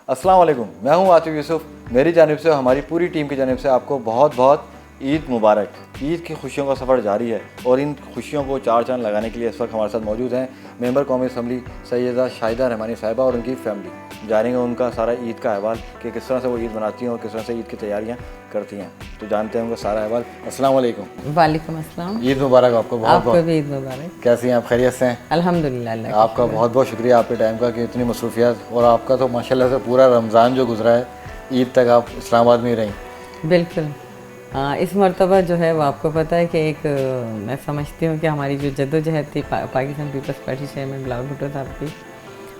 अस्सलाम वालेकुम, मैं हूं आतिफ यूसुफ। मेरी जानिब से हमारी पूरी टीम की जानिब से आपको बहुत बहुत ईद मुबारक। ईद की खुशियों का सफ़र जारी है और इन खुशियों को चार चांद लगाने के लिए इस वक्त हमारे साथ मौजूद हैं मेंबर कौमी असम्बली सैयदा शाहिदा रहमानी साहिबा और उनकी फैमिली। जानेंगे उनका सारा ईद का अहवाल कि किस तरह से वो ईद मनाती हैं और किस तरह से ईद की तैयारियाँ करती हैं। तो जानते हैं उनका सारा अहवाल। अस्सलाम वालेकुम। वालेकुम अस्सलाम। ईद मुबारक आपको बहुत आपको बहुत। भी ईद मुबारक। कैसी हैं आप, खैरियत से हैं? अल्हम्दुलिल्लाह अल्लाह का आपका शुक्र है। बहुत बहुत शुक्रिया आपके टाइम का कि इतनी मसरूफियात, और आपका तो माशाल्लाह से पूरा रमज़ान जो गुजरा है ईद तक आप इस्लामाबाद में ही रहीं। बिल्कुल। इस मरतबा जो है वो आपको पता है कि मैं समझती हूँ कि हमारी जो जद्दोजहद थी Pakistan Peoples Party chairman Bilawal Bhutto साहब की,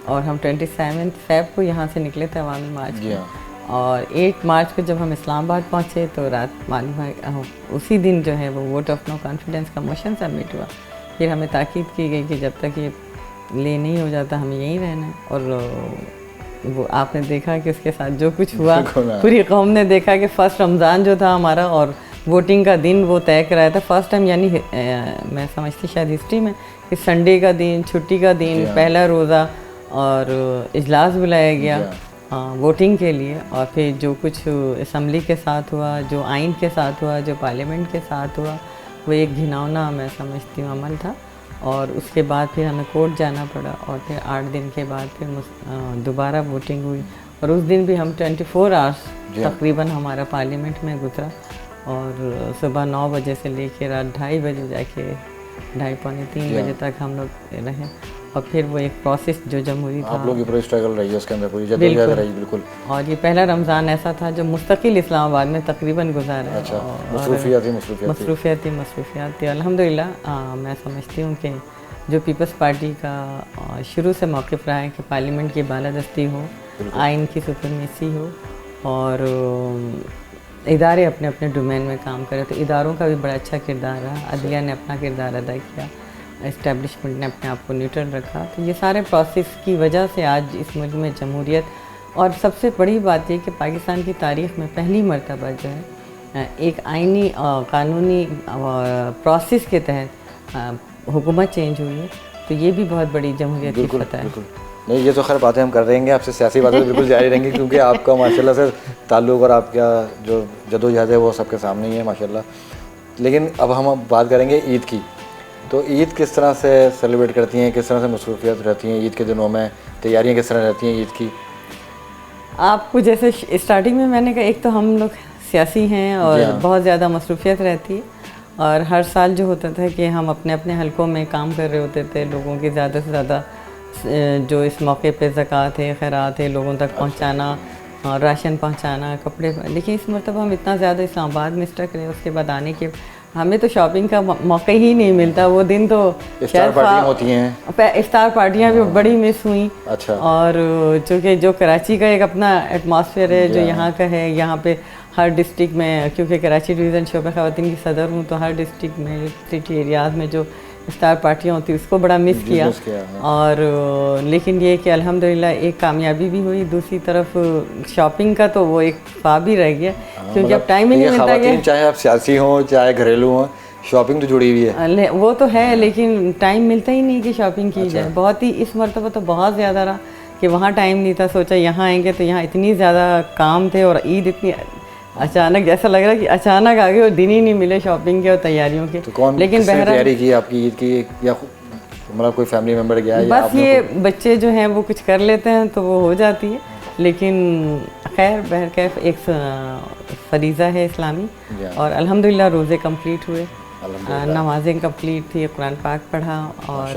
और हम 27 फ़रवरी को यहाँ से निकले थे अवामी मार्च जी में, हाँ। और 8 मार्च को जब हम इस्लामाबाद पहुँचे तो रात मालूम है उसी दिन जो है वो वोट ऑफ नो कॉन्फिडेंस का मोशन सबमिट हुआ। फिर हमें ताकीद की गई कि जब तक ये ले नहीं हो जाता हमें यहीं रहना है। और वो आपने देखा कि उसके साथ जो कुछ हुआ, पूरी कौम ने देखा कि फ़र्स्ट रमज़ान जो था हमारा और वोटिंग का दिन वो तय कराया था फर्स्ट टाइम, यानी मैं समझती शायद हिस्ट्री में कि संडे का दिन, छुट्टी का दिन, पहला रोज़ा और इजलास बुलाया गया वोटिंग के लिए। और फिर जो कुछ असम्बली के साथ हुआ, जो आइन के साथ हुआ, जो पार्लियामेंट के साथ हुआ, वो एक घिनौना मैं समझती हूँ अमल था। और उसके बाद फिर हमें कोर्ट जाना पड़ा और फिर 8 दिन के बाद फिर दोबारा वोटिंग हुई। और उस दिन भी हम 24 आवर्स तकरीबन हमारा पार्लियामेंट में गुजरा, और सुबह 9 बजे से लेकर रात 2:30 बजे जाके 2:30 पौने 3 बजे तक हम लोग रहे। और फिर वो एक प्रोसेस जो जमहूरी था, आप लोग की पूरी स्ट्रगल रही है उसके अंदर, पूरी जद्दोजहद रही। बिल्कुल। और ये पहला रमज़ान ऐसा था जो मुस्तकिल इस्लामाबाद में तकरीबन गुजारा। अच्छा, मसरूफियात थी अल्हम्दुलिल्लाह। मैं समझती हूँ कि जो पीपल्स पार्टी का शुरू से मौक़िफ़ रहा है कि पार्लियामेंट की बालादस्ती हो, आइन की सुपरमेसी हो और इदारे अपने अपने डोमेन में काम करें, तो इदारों का भी बड़ा अच्छा किरदार रहा। अदलिया ने अपना किरदार अदा किया, इस्टेब्लिशमेंट ने अपने आप को न्यूट्रल रखा। तो ये सारे प्रोसेस की वजह से आज इस मुल्क में जमहूरियत, और सबसे बड़ी बात ये कि पाकिस्तान की तारीख़ में पहली मरतबा जो है एक आइनी कानूनी प्रोसेस के तहत हुकूमत चेंज हुई है। तो ये भी बहुत बड़ी जमहूरियत की फतह है। नहीं, ये तो खैर बातें हम कर रहेंगे आपसे, सियासी बातें बिल्कुल जारी रहेंगी क्योंकि आपका माशाल्लाह से ताल्लुक़ और आपका जो जद्दोजहद है वो सबके सामने ही है माशाल्लाह। लेकिन अब हम बात करेंगे ईद की। तो ईद किस तरह से सेलिब्रेट करती हैं, किस तरह से मसरूफियत रहती हैं ईद के दिनों में, तैयारियां किस तरह रहती हैं ईद की? आपको जैसे स्टार्टिंग में मैंने कहा, एक तो हम लोग सियासी हैं और बहुत ज़्यादा मसरूफियत रहती है, और हर साल जो होता था कि हम अपने अपने हलकों में काम कर रहे होते थे, लोगों की ज़्यादा से ज़्यादा जो इस मौके पे ज़कात है, खैरात है, लोगों तक पहुँचाना, राशन पहुँचाना, कपड़े। लेकिन इस मरतबा हम इतना ज़्यादा इस्लामाबाद में स्टक रहे, उसके बाद आने के हमें तो शॉपिंग का मौका ही नहीं मिलता। वो दिन तो इफ्तार पार्टियां होती हैं, इफ्तार पार्टियां भी बड़ी मिस हुई। अच्छा। और चूँकि जो कराची का एक अपना एटमॉस्फेयर है, जो यहाँ का है, यहाँ पे हर डिस्ट्रिक्ट में, क्योंकि कराची डिवीज़न शोबा ख़वातीन की सदर हूँ, तो हर डिस्ट्रिक्ट में, सिटी एरियाज़ में जो इफ्तार पार्टियाँ होती उसको बड़ा मिस किया। और लेकिन ये कि अल्हम्दुलिल्लाह एक कामयाबी भी हुई। दूसरी तरफ शॉपिंग का तो वो एक ख्वाब ही रह गया, क्योंकि अब टाइम ही नहीं मिलता है। चाहे आप सियासी हों चाहे घरेलू हों, शॉपिंग तो जुड़ी हुई है। वो तो है, लेकिन टाइम मिलता ही नहीं कि शॉपिंग की जाए। बहुत ही इस मरतबा तो बहुत ज़्यादा रहा कि वहाँ टाइम नहीं था। सोचा यहाँ आएंगे तो यहाँ इतनी ज़्यादा काम थे, और ईद इतनी अचानक, जैसा लग रहा कि अचानक आ गए और दिन ही नहीं मिले शॉपिंग के और तैयारियों के। तो कौन, लेकिन बहरहाल तैयारी की आपकी ईद की, या मतलब कोई फैमिली मेम्बर गया है? बस ये बच्चे जो हैं वो कुछ कर लेते हैं तो वो हो जाती है। लेकिन खैर बहरकैफ एक फरीज़ा है इस्लामी, और अल्हम्दुलिल्लाह रोज़े कंप्लीट हुए, नमाज़ें कंप्लीट थी, कुरान पाक पढ़ा, और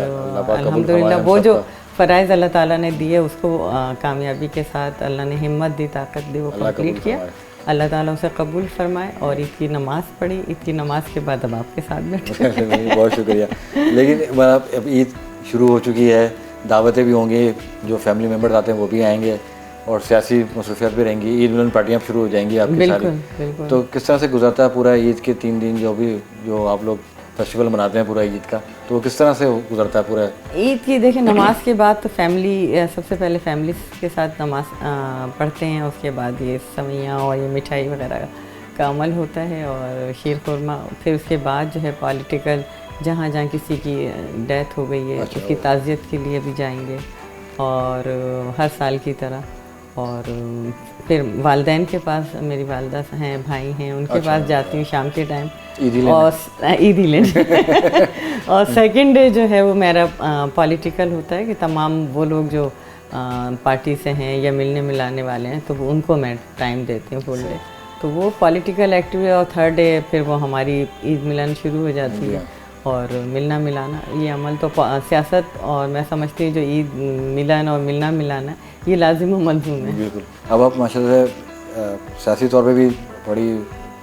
अल्हम्दुलिल्लाह वो जो फ़राइज़ अल्लाह ताला ने दिए उसको कामयाबी के साथ अल्लाह ने हिम्मत दी, ताकत दी, वो कंप्लीट किया। अल्लाह ताला उसे कबूल फरमाए। और ईद की नमाज़ पढ़ी। ईद की नमाज़ के बाद अब आपके साथ बैठे। बहुत शुक्रिया। लेकिन अब ईद शुरू हो चुकी है, दावतें भी होंगी, जो फैमिली मेम्बर्स आते हैं वो भी आएंगे, और सियासी मसरूफियत भी रहेंगी। ईद मिलन पार्टियाँ शुरू हो जाएंगी आपकी सारी। तो किस तरह से गुजरता है पूरा ईद के 3 दिन जो आप लोग फेस्टिवल मनाते हैं पूरा ईद का, तो किस तरह से गुजरता है पूरा ईद की? देखिए, नमाज के बाद तो फैमिली, सबसे पहले फैमिली के साथ नमाज पढ़ते हैं, उसके बाद ये सवैयाँ और ये मिठाई वगैरह का अमल होता है, और शीर खुरमा। फिर उसके बाद जो है पॉलिटिकल, जहाँ जहाँ किसी की डेथ हो गई है उसकी ताज़ियत के लिए भी जाएंगे, और हर साल की तरह। और फिर वालदैन के पास, मेरी वालदा हैं, भाई हैं, उनके पास जाती हूँ शाम के टाइम और ईदी लेने और सेकंड डे जो है वो मेरा पॉलिटिकल होता है कि तमाम वो लोग जो पार्टी से हैं या मिलने मिलाने वाले हैं तो वो उनको मैं टाइम देती हूँ फुल डे, तो वो पॉलिटिकल एक्टिविटी। और थर्ड डे फिर वो हमारी ईद मिलन शुरू हो जाती है और मिलना मिलाना, ये अमल तो सियासत और मैं समझती हूँ जो ईद मिलन और मिलना मिलाना ये लाजिम व मलज़ूम है। बिल्कुल। अब आप माशाल्लाह से सियासी तौर पे भी बड़ी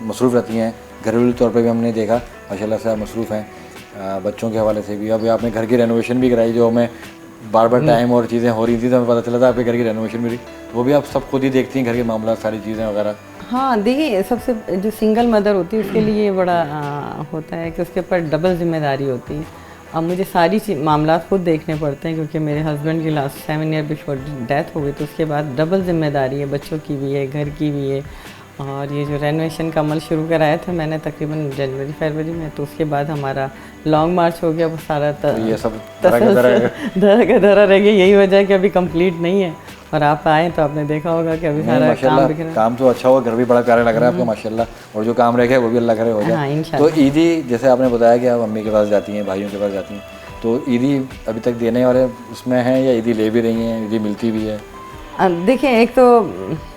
मसरूफ़ रहती हैं, घरेलू तौर पे भी हमने देखा माशाल्लाह से आप मसरूफ़ हैं, बच्चों के हवाले से भी। अभी आपने घर की रेनोवेशन भी कराई, जो हमें बार बार टाइम और चीज़ें हो रही थी तो हमें पता चला था आपके घर की रेनोवेशन भी रही, वो भी आप सब खुद ही देखती हैं, घर के मामला सारी चीज़ें वगैरह? हाँ, देखिए सबसे जो सिंगल मदर होती है उसके लिए ये बड़ा होता है कि उसके ऊपर डबल जिम्मेदारी होती है। अब मुझे सारी मामला खुद देखने पड़ते हैं क्योंकि मेरे हस्बैंड की लास्ट 7 ईयर बिफोर डेथ हो गई, तो उसके बाद डबल जिम्मेदारी है, बच्चों की भी है, घर की भी है। और ये जो रेनोवेशन का अमल शुरू कराया था मैंने तकरीबन जनवरी फरवरी में, तो उसके बाद हमारा लॉन्ग मार्च हो गया, वो सारा ये सब धरा का धरा रह गया। यही वजह है कि अभी कंप्लीट नहीं है, और आप आए तो आपने देखा होगा कि अभी सारा काम दिख रहा है। काम तो अच्छा हुआ, घर भी बड़ा प्यारा लग रहा है आपको माशाल्लाह, और जो काम रह गया वो भी अल्लाह करे हो जाए। हाँ, इंशाल्लाह। तो ईदी जैसे आपने बताया कि आप अम्मी के पास जाती हैं, भाइयों के पास जाती हैं, तो ईदी अभी तक देने वाले उसमें हैं या ईदी ले भी रही हैं, ईदी मिलती भी है? देखिए, एक तो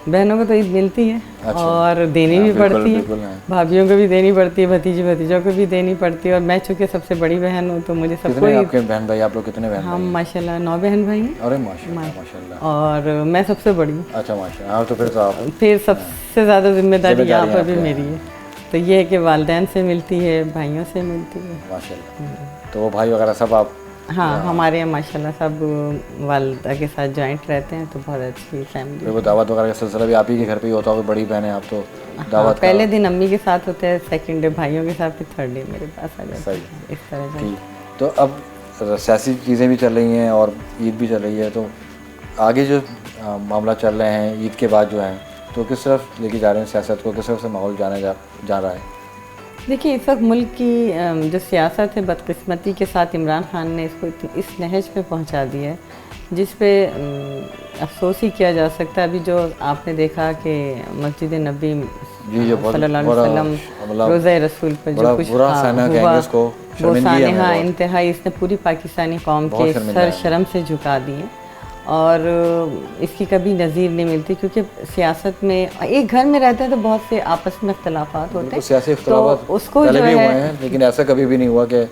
बहनों को तो ईद मिलती है और देनी भी पड़ती है, भाभीयों को भी देनी पड़ती है, भतीजी भतीजों को भी देनी पड़ती है। और मैं चूँकि सबसे बड़ी बहन हूँ तो मुझे सबको। आपके बहन भाई, आप लोग कितने बहन? हम माशाल्लाह 9 बहन भाई हैं। अरे माशाल्लाह। और मैं सबसे बड़ी हूँ। अच्छा माशाल्लाह। हाँ, तो फिर तो आप फिर सबसे ज़्यादा जिम्मेदारी यहाँ पर भी मेरी है, तो ये है कि वालिदैन से मिलती है, भाइयों से मिलती है माशाल्लाह। तो वो भाई वगैरह सब आप? हाँ, हमारे यहाँ माशाल्लाह सब वालिदा के साथ जॉइंट रहते हैं, तो बहुत अच्छी फैमिली। वो दावत वगैरह का सिलसिला भी आप ही के घर पे ही होता होगा, बड़ी बहन है आप तो? दावत पहले दिन अम्मी के साथ होते हैं, सेकंड डे भाइयों के साथ, फिर थर्ड डे मेरे पास आ जाते हैं, इस तरह से। तो अब सियासी चीज़ें भी चल रही हैं और ईद भी चल रही है, तो आगे जो मामला चल रहे हैं ईद के बाद जो है, तो किस तरफ लेके जा रहे हैं सियासत को, किस तरफ से माहौल जा रहा है? देखिए, इस वक्त मुल्क की जो सियासत है बदकिस्मती के साथ इमरान खान ने इसको इस नहज पे पहुंचा दिया है जिस पे अफसोस ही किया जा सकता है। अभी जो आपने देखा कि मस्जिद नबी सल्लल्लाहु अलैहि वसल्लम रोज़ा रसूल पर जो कुछ हुआ, वो सानहा इंतहाई, इसने पूरी पाकिस्तानी कौम के सर शर्म से झुका दिए और इसकी कभी नज़ीर नहीं मिलती। क्योंकि सियासत में एक घर में रहते हैं तो बहुत से आपस में इख्तलाफात होते हैं, सियासी इख्तलाफात उसको जो है, लेकिन ऐसा कभी भी नहीं हुआ कि।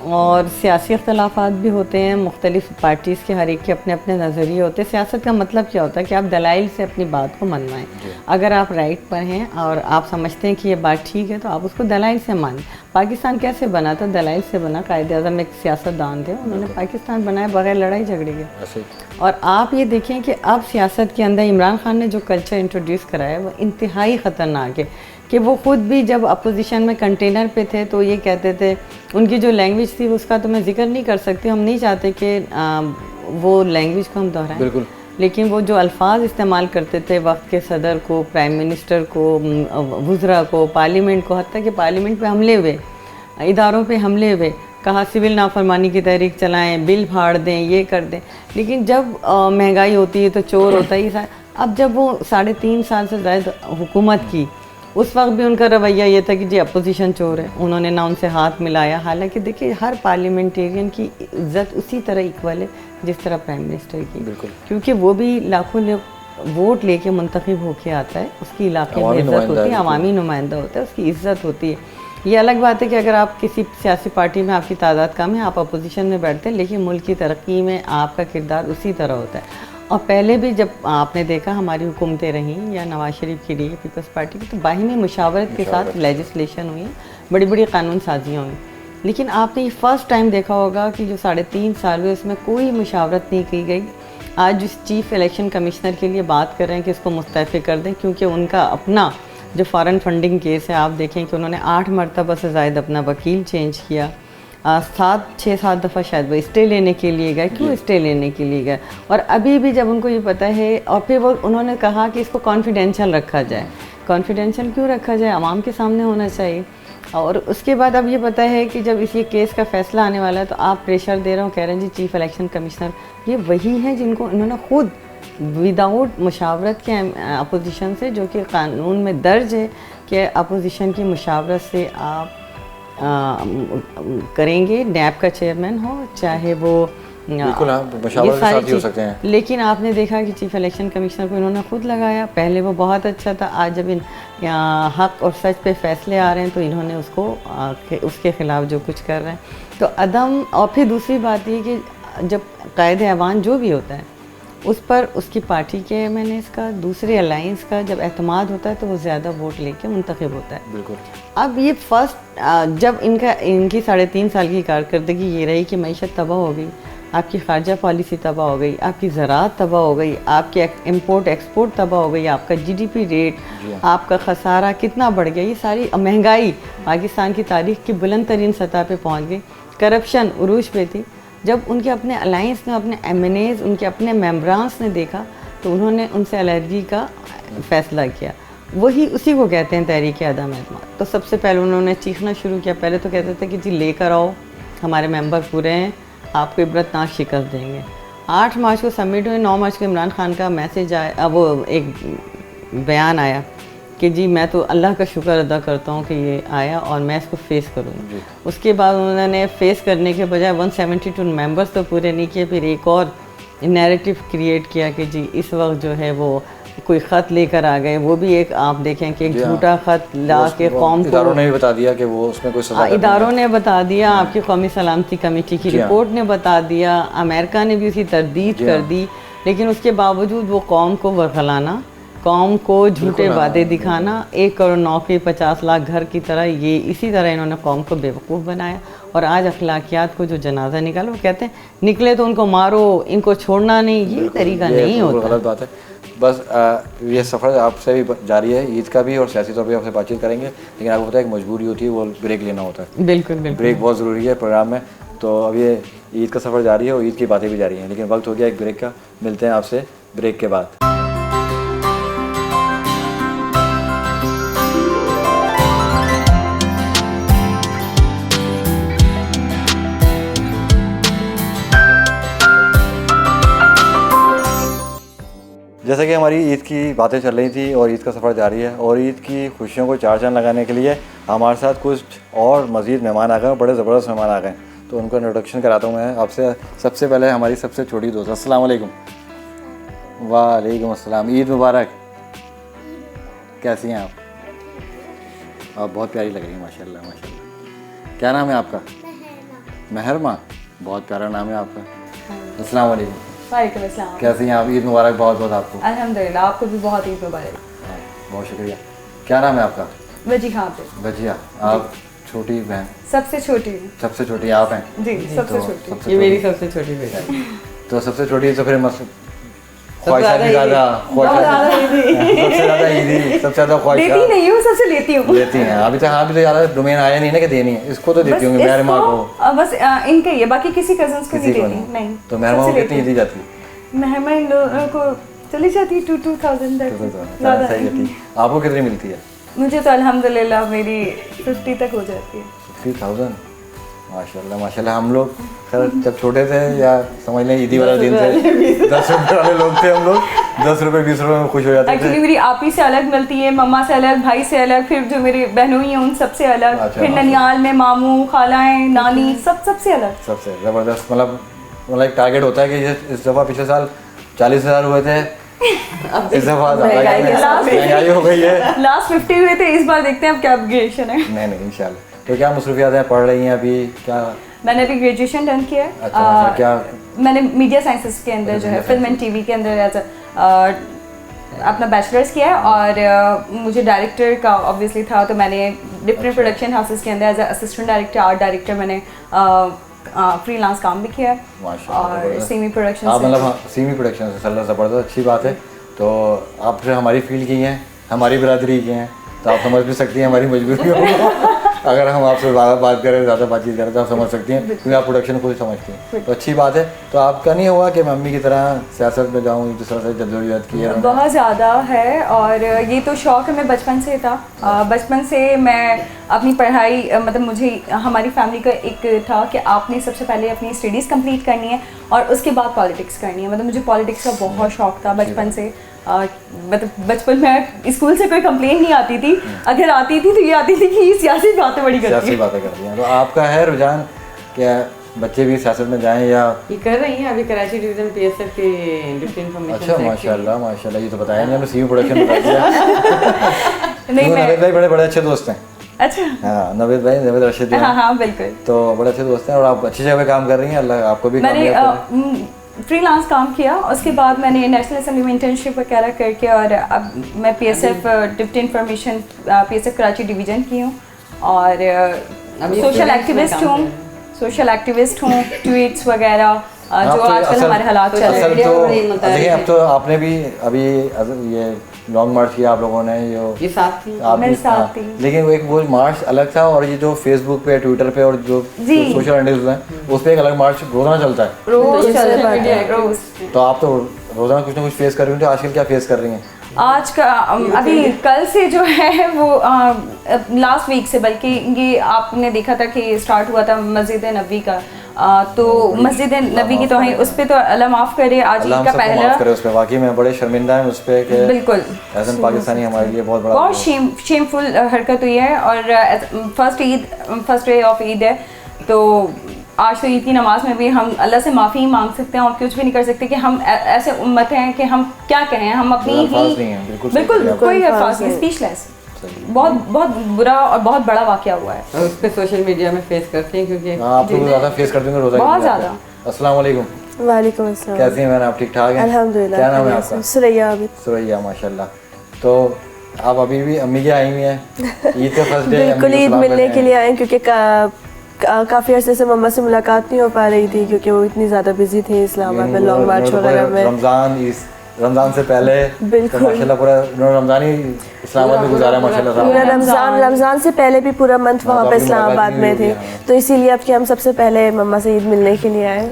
और सियासी इख्तलाफात भी होते हैं, मुख्तलिफ पार्टीज़ के हर एक के अपने अपने नज़रिए होते हैं। सियासत का मतलब क्या होता है कि आप दलाइल से अपनी बात को मनवाएं। अगर आप राइट पर हैं और आप समझते हैं कि ये बात ठीक है तो आप उसको दलाइल से मानें। पाकिस्तान कैसे बना था? दलाइल से बना। कायदे-आज़म एक सियासतदान थे, उन्होंने पाकिस्तान बनाया बगैर लड़ाई झगड़े के। और आप ये देखें कि अब सियासत के अंदर इमरान खान ने जो कल्चर इंट्रोड्यूस कराया वो इंतहाई ख़तरनाक है कि वो ख़ुद भी जब अपोजिशन में कंटेनर पे थे तो ये कहते थे, उनकी जो लैंग्वेज थी उसका तो मैं जिक्र नहीं कर सकती, हम नहीं चाहते कि वो लैंग्वेज को हम दोहराएं, बिल्कुल, लेकिन वो जो अल्फाज इस्तेमाल करते थे वक्त के सदर को, प्राइम मिनिस्टर को, वज़रा को, पार्लियामेंट को, हत्ता कि पार्लियामेंट पे हमले हुए, इदारों पे हमले हुए, कहा सिविल नाफरमानी की तहरीक चलाएं, बिल फाड़ दें, ये कर दें। लेकिन जब महंगाई होती है तो चोर होता है। अब जब वो 3.5 साल से ज़्यादा हुकूमत की, उस वक्त भी उनका रवैया ये था कि जी अपोजिशन चोर है, उन्होंने ना उनसे हाथ मिलाया। हालांकि देखिए, हर पार्लियामेंटेरियन की इज्जत उसी तरह इक्वल है जिस तरह प्राइम मिनिस्टर की, बिल्कुल, क्योंकि वो भी लाखों लोग वोट लेके मुंतखब होके आता है, उसकी इलाके में इज्जत होती है, अवामी नुमाइंदा होता है, उसकी इज्जत होती है। ये अलग बात है कि अगर आप किसी सियासी पार्टी में आपकी तादाद कम है, आप अपोजिशन में बैठते हैं, लेकिन मुल्क की तरक्की में आपका किरदार उसी तरह होता है। और पहले भी जब आपने देखा हमारी हुकूमतें रहीं या नवाज शरीफ की रही पीपल्स पार्टी की, तो बाहिमी मुशावरत के साथ लेजिस्लेशन हुई, बड़ी बड़ी कानून साजियाँ हुई। लेकिन आपने ये फ़र्स्ट टाइम देखा होगा कि जो 3.5 साल हुए उसमें कोई मुशावरत नहीं की गई। आज जिस चीफ इलेक्शन कमिश्नर के लिए बात कर रहे हैं कि इसको मुस्तफ़ी कर दें, क्योंकि उनका अपना जो फ़ॉरेन फंडिंग केस है, आप देखें कि उन्होंने 8 मरतबा से ज़ायद अपना वकील चेंज किया, 6-7 दफ़ा शायद वो स्टे लेने के लिए गए। क्यों स्टे लेने के लिए गए? और अभी भी जब उनको ये पता है, और फिर वो उन्होंने कहा कि इसको कॉन्फिडेंशियल रखा जाए। कॉन्फिडेंशियल क्यों रखा जाए? आवाम के सामने होना चाहिए। और उसके बाद अब ये पता है कि जब इस ये केस का फ़ैसला आने वाला है तो आप प्रेशर दे रहे हो, कह रहे हैं जी चीफ़ इलेक्शन कमिश्नर, ये वही है जिनको इन्होंने खुद विदाउट मुशावरत के अपोजिशन से, जो कि कानून में दर्ज है कि अपोजिशन की मुशावरत से आप करेंगे, नैब का चेयरमैन हो चाहे वो बिल्कुल हाँ, मशावरत के साथ ही हो सकते हैं। लेकिन आपने देखा कि चीफ इलेक्शन कमिश्नर को इन्होंने खुद लगाया, पहले वो बहुत अच्छा था, आज जब इन हक और सच पे फैसले आ रहे हैं तो इन्होंने उसको उसके ख़िलाफ़ जो कुछ कर रहे हैं तो अदम। और फिर दूसरी बात ये कि जब कायद ऐवान जो भी होता है उस पर उसकी पार्टी के मैंने इसका दूसरे अलाइंस का जब एतमाद होता है तो वो ज़्यादा वोट लेके मुंतखब होता है। बिल्कुल। अब ये फर्स्ट जब इनकी 3.5 साल की कारकर्दगी ये रही कि मईशत तबाह हो गई, आपकी खारजा पॉलिसी तबाह हो गई, आपकी ज़राअत तबाह हो गई, आपकी इम्पोर्ट एक्सपोर्ट तबाह हो गई, आपका GDP रेट, आपका खसारा कितना बढ़ गया, ये सारी महंगाई पाकिस्तान की तारीख की बुलंद तरीन सतह पे पहुंच गई, करप्शन उरूज पे थी। जब उनके अपने अलाइंस ने, अपने MNAs, उनके अपने मेम्बरान्स ने देखा तो उन्होंने उनसे अलर्जी का फ़ैसला किया। वही उसी को कहते हैं तहरीक अदम एतमाद। तो सबसे पहले उन्होंने चीखना शुरू किया। पहले तो कहते थे कि जी लेकर आओ, हमारे मेंबर पूरे हैं, आपको इबरतनाक शिकस्त देंगे। 8 मार्च को सबमिट हुए, 9 मार्च को इमरान खान का मैसेज आया, वो एक बयान आया कि जी मैं तो अल्लाह का शुक्र अदा करता हूँ कि ये आया और मैं इसको फेस करूँगी। उसके बाद उन्होंने फेस करने के बजाय 172 मेंबर्स तो पूरे नहीं किए, फिर एक और नैरेटिव क्रिएट किया कि जी इस वक्त जो है वो कोई ख़त लेकर आ गए। वो भी एक आप देखें कि एक झूठा ख़त ला के कौम को इदारों ने भी बता दिया कि वो उसमें कोई सज़ा इदारों ने बता दिया, आपकी कौमी सलामती कमेटी की रिपोर्ट ने बता दिया, अमेरिका ने भी उसी तरदीद कर दी। लेकिन उसके बावजूद वो कौम को वरगलाना, कौम को झूठे वादे दिखाना, 1 करोड़ नौकरी 50 लाख घर की तरह, ये इसी तरह इन्होंने कौम को बेवकूफ़ बनाया। और आज अखलाकियात को जो जनाजा निकालो, वो कहते हैं निकले तो उनको मारो, इनको छोड़ना नहीं, ये तरीका नहीं होता। गलत बात है। बस ये सफ़र आपसे भी जारी है, ईद का भी, और सियासी तौर पर आपसे बातचीत करेंगे। लेकिन आपको पता है एक मजबूरी होती है, वो ब्रेक लेना होता है। बिल्कुल बिल्कुल, ब्रेक बहुत ज़रूरी है प्रोग्राम में। तो अब ये ईद का सफ़र जारी है और ईद की बातें भी जारी हैं, लेकिन वक्त हो गया एक ब्रेक का। मिलते हैं आपसे ब्रेक के बाद। जैसा कि हमारी ईद की बातें चल रही थी और ईद का सफ़र जारी है, और ईद की खुशियों को 4 चांद लगाने के लिए हमारे साथ कुछ और मज़ीद मेहमान आ गए, बड़े ज़बरदस्त मेहमान आ गए। तो उनका इंट्रोडक्शन कराता हूँ मैं आपसे। सबसे पहले हमारी सबसे छोटी दोस्त, अस्सलाम वालेकुम। वालेकुम अस्सलाम, ईद मुबारक। कैसी हैं आप बहुत प्यारी लग रही हैं माशाल्लाह माशाल्लाह। क्या नाम है आपका? महरमा, बहुत प्यारा नाम है आपका। अस्सलाम वालेकुम। वालेकुम अस्सलाम। कैसी हैं आप? ईद मुबारक बहुत बहुत आपको। अल्हम्दुलिल्लाह, आपको भी बहुत ईद मुबारक। बहुत शुक्रिया। क्या नाम है आपका? वजीहा पे। वजिया। आप छोटी बहन? सबसे छोटी। सबसे छोटी आप हैं? जी, सबसे छोटी। ये मेरी सबसे छोटी बेटी। तो सबसे छोटी, तो फिर ख्वाहिशात भी ज़्यादा, सबसे ज़्यादा ईदी, सबसे ज़्यादा ख्वाहिशात लेती नहीं हूँ, सबसे लेती हूँ। लेती हैं अभी तक? हाँ, अभी तो ज़्यादा डोमेन आया नहीं ना कि देनी है। इसको तो देती होंगी महरमा को? बस इनका ही है, बाकी किसी कजन्स को नहीं देती। नहीं। तो महरमा को कितनी दी जाती है? महरमा इन लोगों को चली जाती है 2,000 तक। सही है, ठीक। आपको कितनी मिलती है? मुझे तो अल्हम्दुलिल्लाह मेरी 50 तक हो जाती है। 50,000 माशाल्लाह माशाल्लाह। हम लोग खैर जब छोटे थे, या समझ लें ईदी वाला दिन थे, 10 रुपये वाले लोग थे हम लोग। 10 रुपये 20 रुपये में खुश हो जाते थे। एक्चुअली मेरी आपी से अलग मिलती है, मम्मा से अलग, भाई से अलग, फिर जो मेरी बहनोई हैं उन सबसे अलग। अच्छा, फिर ननियाल में मामू, खालाएं, नानी, सबसे अलग। सबसे ज़बरदस्त। मतलब एक टारगेट होता है कि इस दफ़ा पिछले साल 40,000 हुए थे, इस दफ़ा महंगाई हो गई है, लास्ट 50 हुए थे, इस बार देखते हैं अब क्या अपग्रेडेशन है। नहीं इंशाल्लाह। तो क्या मसरूफियात हैं? पढ़ रही हैं अभी क्या? मैंने अभी ग्रेजुएशन डन किया है। अच्छा, क्या? मैंने मीडिया साइंसेस के अंदर जो है फिल्म एंड टीवी के अंदर एज अपना बैचलर्स किया है, और मुझे डायरेक्टर का ऑब्वियसली था, तो मैंने डिफरेंट प्रोडक्शन हाउसेस के अंदर as assistant director, art director मैंने फ्रीलांस काम भी किया है, और सीमी प्रोडक्शन। आप मतलब सीमी प्रोडक्शन से चल रहा, ज़बरदस्त, अच्छी बात है। तो आप फिर हमारी फील्ड की हैं, हमारी बरादरी की हैं, तो आप समझ भी सकती हैं हमारी मजबूरियों। अगर हम आपसे ज़्यादा बात करें, ज़्यादा बातचीत करें, तो आप समझ सकती हैं, क्योंकि आप प्रोडक्शन को ही समझती हैं। तो अच्छी बात है। तो आपका नहीं हुआ कि मम्मी की तरह सियासत में जाऊँ, एक दूसरे से जद्दोजहद की है? बहुत ज़्यादा है, और ये तो शौक़ हमें बचपन से था। बचपन से मैं अपनी पढ़ाई मतलब मुझे हमारी फैमिली का एक था कि आपने सबसे पहले अपनी स्टडीज़ कंप्लीट करनी है और उसके बाद पॉलिटिक्स करनी है। मतलब मुझे पॉलिटिक्स का बहुत शौक था बचपन से। मतलब बचपन में स्कूल से कोई कंप्लेन नहीं आती थी, अगर आती थी तो ये आती थी कि सियासी बातें बड़ी करती सियासी है। बातें करती हैं। तो आपका है रुझान क्या बच्चे भी सियासत में जाएं या? ये कर रही हैं अभी कराची डिवीजन पीएसएफ के डिप्टी इंफॉर्मेशन। अच्छा माशाल्लाह माशाल्लाह, ये तो बताया नहीं हमने, सीवी प्रोडक्शन बता दिया। नहीं मैं नवेद भाई बड़े अच्छे दोस्त हैं। अच्छा हाँ नवेद भाई, नवेद रशीद भाई, हाँ बिल्कुल। तो बड़े अच्छे दोस्त हैं और आप अच्छी जगह पे काम कर रही हैं, अल्लाह आपको भी कामयाब करे। फ्रीलांस काम किया, उसके बाद मैंने नेशनल असेंबली में इंटर्नशिप वगैरह करके और अब मैं PSF deputy information PSF Karachi division की हूँ और सोशल एक्टिविस्ट हूँ। सोशल एक्टिविस्ट हूँ, ट्वीट्स वगैरह जो आजकल हमारे हालात चल रहे हैं। तो देखिए अब तो आपने भी अभी ये लॉन्ग मार्च किया आप लोगों ने, ये साथ थी, मेरे साथ थी। लेकिन वो एक वो मार्च अलग था और ये जो फेसबुक पे ट्विटर पे और जो सोशल हैंडल्स हैं उस पर एक अलग मार्च रोजाना चलता है। रोज चल रहा है रोज। तो आप तो रोजाना कुछ ना कुछ फेस कर रही हैं, तो आजकल क्या फेस कर रही हैं? आज का अभी कल से जो है वो लास्ट वीक से, बल्कि ये आपने देखा था कि स्टार्ट हुआ था मस्जिद नबी का, तो मस्जिद नबी की तो है उस पर तो अल्लाह माफ़ करे आज ईद का पहला करे उस पे, वाकई में बड़े शर्मिंदा हैं उस पे कि बिल्कुल एज़ पाकिस्तानी हमारे लिए बहुत शेमफुल हरकत हुई है। और फर्स्ट डे ऑफ ईद है, तो आज तो ईद की नमाज में भी हम अल्लाह से माफ़ी ही मांग सकते हैं और कुछ भी नहीं कर सकते कि हम ऐसे उम्मत हैं कि हम क्या कहें, हम अपनी ही बिल्कुल कोई अल्फाज नहीं, स्पीचलेस। बहुत बुरा और बहुत बड़ा वाकया हुआ है। और उस पर सोशल मीडिया में फेस करते हैं क्योंकि आप लोग ज़्यादा फेस करते हैं रोज़ा, बहुत ज़्यादा। अस्सलाम वालेकुम। वालेकुम अस्सलाम। कैसी हैं मैम आप? ठीक ठाक हैं अल्हम्दुलिल्लाह। क्या नाम है आपका? सुरैया आबिद। सुरैया माशाल्लाह। तो आप अभी भी अम्मी की आई हुई हैं, ईद का फर्स्ट डे बिल्कुल ईद मिलने के लिए आए क्योंकि काफ़ी अर्से से मम्मा से मुलाकात नहीं हो पा रही थी क्योंकि वो इतनी ज़्यादा बिजी थी इस्लामाबाद में लॉन्ग मार्च वगैरह में। रमज़ान से पहले बिल्कुल माशाल्लाह पूरा रमज़ान ही इस्लामाबाद में गुजारा माशाल्लाह। पूरा रमज़ान से पहले भी पूरा मंथ वहाँ पे इस्लामाबाद में थे, तो इसीलिए अब कि हम सबसे पहले मम्मा से ईद मिलने के लिए आए।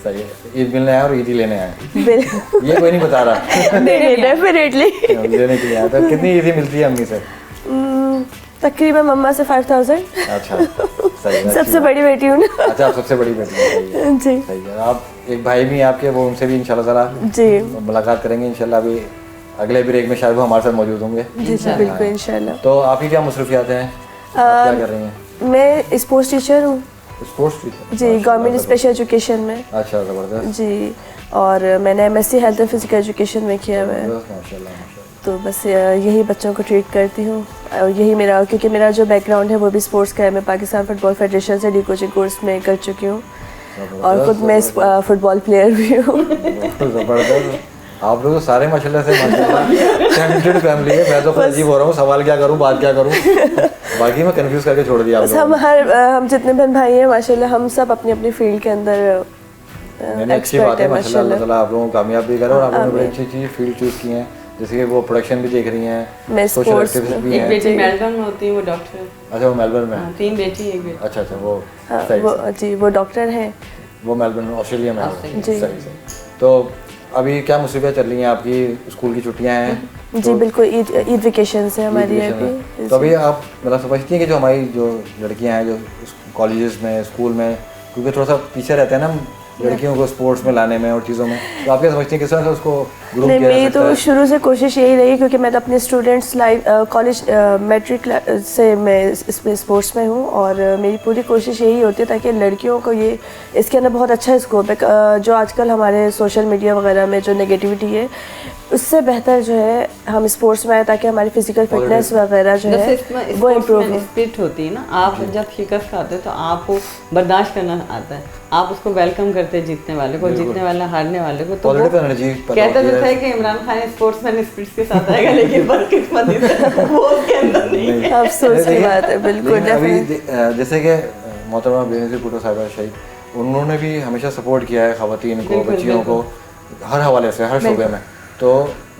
सही है, ईद मिलने आए और ईद ही लेने आए। बिल्कुल ये कोई नहीं बता रहा। डेफिनेटली लेने के लिए आए। तो कितनी ईदी मिलती है अम्मी से? तकरीबन मम्मा से 5000। अच्छा सही है, सबसे बड़ी बेटी हूँ ना। अच्छा आप सबसे बड़ी बेटी हैं, जी सही है। आप एक भाई भी हैं आपके, वो उनसे भी इंशाल्लाह ज़रा जी मुलाकात करेंगे इंशाल्लाह। अभी अगले ब्रेक में शायद वो हमारे साथ मौजूद होंगे। जी बिल्कुल इंशाल्लाह। तो आपकी क्या मसरूफियात हैं, क्या कर रही हैं? मैं स्पोर्ट्स टीचर हूँ स्पोर्ट्स टीचर जी, गवर्नमेंट स्पेशल एजुकेशन में। अच्छा ज़बरदस्त जी, और मैंने MSc health and physical education में किया हुआ है, माशाल्लाह। तो बस यही बच्चों को ट्रीट करती हूँ और यही मेरा, क्योंकि मेरा जो बैकग्राउंड है वो भी स्पोर्ट्स का है। मैं पाकिस्तान फुटबॉल फेडरेशन से डी कोचिंग कोर्स में कर चुकी हूँ और खुद मैं फुटबॉल प्लेयर भी हूँ। ज़बरदस्त। आप लोग तो सारे माशाल्लाह से टैलेंटेड फैमिली है। मैं तो खुद अजीब हो रहा हूँ, सवाल क्या करूँ बात क्या करूँ, बाकी मैं कंफ्यूज करके छोड़ दिया। हम जितने बहन भाई हैं माशाल्लाह हम सब अपनी अपनी फील्ड के अंदर अच्छी बात है माशाल्लाह। अल्लाह ताला आप लोगों को कामयाब भी करे और आप लोगों ने बड़ी अच्छी अच्छी फील्ड चूज़ की हैं, जैसे कि वो प्रोडक्शन भी देख रही हैं, मैं सोशल स्पोर्ट्स एक्टिविस्ट भी एक हैं। बेटी मेलबर्न में होती है, वो डॉक्टर है। अच्छा वो मेलबर्न में है। 3 बेटी एक बेटा। अच्छा वो हाँ, सही वो जी वो डॉक्टर हैं। वो मेलबर्न में, ऑस्ट्रेलिया में है। जी। सही। तो अभी क्या मुसीबत चल रही हैं आपकी? स्कूल की छुट्टियां हैं जी बिल्कुल, ईद वेकेशन से हमारी अभी। तो अभी आप मतलब समझती हैं कि जो हमारी जो लड़कियां हैं जो कॉलेजेस में स्कूल में, क्योंकि थोड़ा सा पीछे रहते हैं ना लड़कियों को स्पोर्ट्स में लाने में और चीज़ों में, तो आप क्या समझती हैं किस तरह से उसको ग्रुप नहीं, किया जा मेरी सकता तो है? शुरू से कोशिश यही रही क्योंकि मैं तो अपने स्टूडेंट्स लाइफ कॉलेज मैट्रिक से मैं इसमें स्पोर्ट्स में हूँ और मेरी पूरी कोशिश यही होती है ताकि लड़कियों को ये इसके अंदर बहुत अच्छा स्कोप है। जो आजकल हमारे सोशल मीडिया वगैरह में जो नेगेटिविटी है उससे बेहतर जो है हम स्पोर्ट्स में आए ताकि हमारी फिजिकल फिटनेस वगैरह जो है वो इम्प्रूव हो। स्पिरिट होती है ना, आप जब शिकस्त खाते हो तो आपको बर्दाश्त करना आता है, आप उसको वेलकम करते हैं जीतने वाले को, जीतने वाला हारने वाले को। तो पॉजिटिव एनर्जी कहते तो थे कि इमरान खान स्पोर्ट्समैन स्पिरिट के साथ आएगा, लेकिन बदकिस्मती से वो उसके अंदर नहीं। अफसोस की बात है बिल्कुल। अभी जैसे कि मोहतरमा बेनज़ीर भुट्टो साहिबा शहीद, उन्होंने भी हमेशा सपोर्ट किया है ख़वातीन को, बच्चियों को, हर हवाले से, हर शोबे में। तो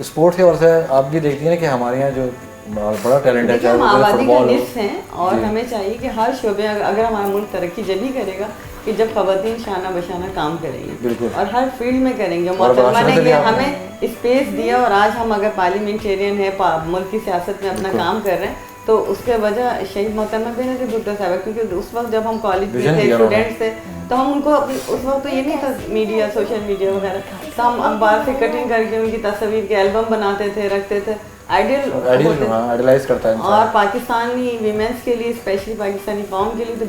स्पोर्ट्स के वजह से आप भी देखती हैं ना कि हमारे यहाँ जो बड़ा टैलेंट है, चाहे हम वो आबादी का फुटबॉल निस्फ हैं और हमें चाहिए कि हर शोबे, अगर हमारा मुल्क तरक्की जब ही करेगा कि जब ख़वातीन शाना बशाना काम करेंगी बिल्कुल और हर फील्ड में करेंगे। और मोहतरमा ने बादशाह से ये हमें स्पेस दिया और आज हम अगर पार्लियामेंटेरियन है, मुल्क की सियासत में अपना काम कर रहे हैं, तो उसके वजह शहीद मोहतरमा बेनज़ीर भुट्टो साहब, क्योंकि उस वक्त जब हम कॉलेज में विजन थे दिया स्टूडेंट्स थे तो हम उनको उस वक्त तो ये नहीं था मीडिया सोशल मीडिया वगैरह, तो हम अखबार से कटिंग करके उनकी तस्वीर के एल्बम बनाते थे, रखते थे, आइडियलाइज करता है इंसान। और पाकिस्तानी वीमेंस के लिए स्पेशली पाकिस्तानी कौम के लिए तो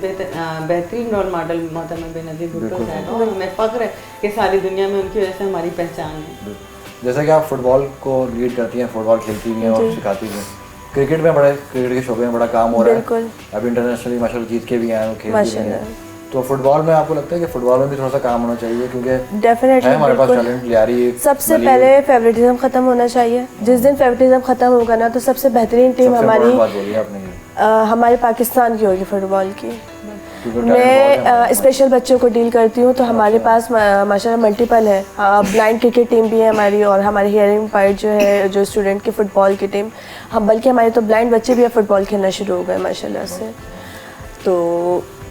बेहतरीन रोल मॉडल मोहतरमा बेनज़ीर भुट्टो साहब, और हमें फ़ख्र है कि सारी दुनिया में उनकी वजह से हमारी पहचान है। जैसा कि आप फुटबॉल को लीड करती हैं, फुटबॉल खेलती भी हैं और सिखाती भी हैं, क्रिकेट में क्रिकेट के शोबे में बड़ा काम हो रहा है, अभी इंटरनेशनली माशाल्लाह जीत के भी आए, खेल भी रहे हैं, तो फुटबॉल में आपको लगता है कि फुटबॉल में भी थोड़ा सा काम होना चाहिए, क्योंकि डेफिनेटली हमारे पास टैलेंट लियारी सबसे पहले फेवरेटिज्म खत्म होना चाहिए। जिस दिन फेवरेटिज्म खत्म होगा ना तो सबसे बेहतरीन टीम हमारी बात बोली आपने, हमारे पाकिस्तान की होगी फुटबॉल की। मैं स्पेशल बच्चों को डील करती हूँ तो हमारे पास माशाल्लाह मल्टीपल है, ब्लाइंड क्रिकेट टीम भी है हमारी, और हमारी हियरिंग पार्ट जो है जो स्टूडेंट की फ़ुटबॉल की टीम, हम बल्कि हमारे तो ब्लाइंड बच्चे भी अब फुटबॉल खेलना शुरू हो गए माशाल्लाह से। तो